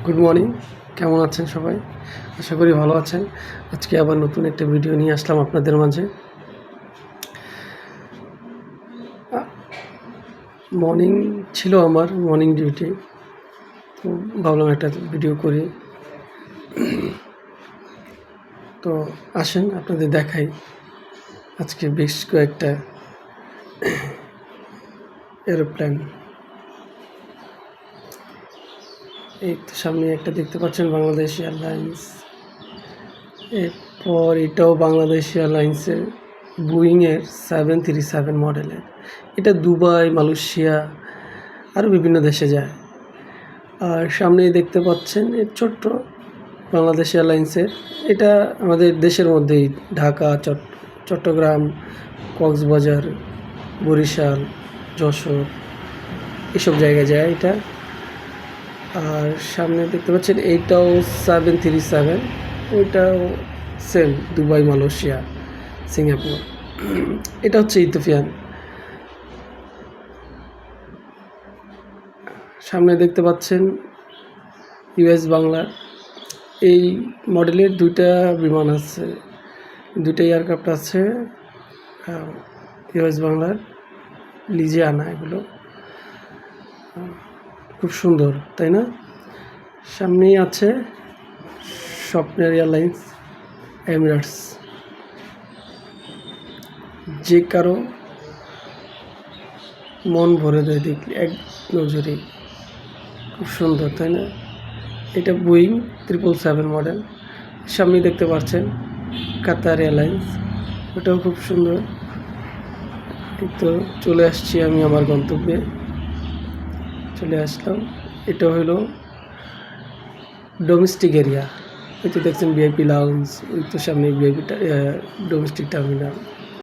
Good morning, কেমন আছেন সবাই? আশা করি ভালো আছেন। আজকে আবার নতুন একটা ভিডিও নিয়ে আসলাম আপনাদের মাঝে। মর্নিং ছিল আমার মর্নিং ডিউটি, তো ভাবলাম একটা ভিডিও করি। তো আসেন আপনাদের দেখাই আজকে বেশ কয়েকটা এরোপ্লেন। এই তো সামনে একটা দেখতে পাচ্ছেন বাংলাদেশ এয়ারলাইন্স, এরপর এটাও বাংলাদেশ এয়ারলাইন্সের বোয়িংয়ের 737 মডেলের। এটা দুবাই, মালয়েশিয়া আরও বিভিন্ন দেশে যায়। আর সামনেই দেখতে পাচ্ছেন এর ছোট্ট বাংলাদেশ এয়ারলাইন্সের, এটা আমাদের দেশের মধ্যেই ঢাকা, চট্টগ্রাম, কক্সবাজার, বরিশাল, যশোর এসব জায়গায় যায় এটা। আর সামনে দেখতে পাচ্ছেন এইটাও 737, ওইটাও সেম দুবাই, মালয়েশিয়া, সিঙ্গাপুর। এটা হচ্ছে ইথিওপিয়ান। সামনে দেখতে পাচ্ছেন ইউএস বাংলার। এই মডেলের দুইটা বিমান আছে, দুইটা এয়ারক্রাফট আছে ইউএস বাংলার, লিজে আনা। এগুলো খুব সুন্দর, তাই না? সামনেই আছে স্বপ্নের এয়ারলাইন্স, এমিরেটস। যে কারো মন ভরে দেয় দেখলে এক নজরে, খুব সুন্দর, তাই না? এটা বোয়িং 777 মডেল। সামনে দেখতে পাচ্ছেন কাতার এয়ারলাইন্স, ওটাও খুব সুন্দর। এই তো চলে আসছি আমি আমার গন্তব্যে, চলে আসলাম। এটা হলো ডোমেস্টিক এরিয়া। এই তো দেখছেন ভিআইপি লাউঞ্জ, ওই তো সামনে ভিআইপি ডোমেস্টিক টার্মিনাল।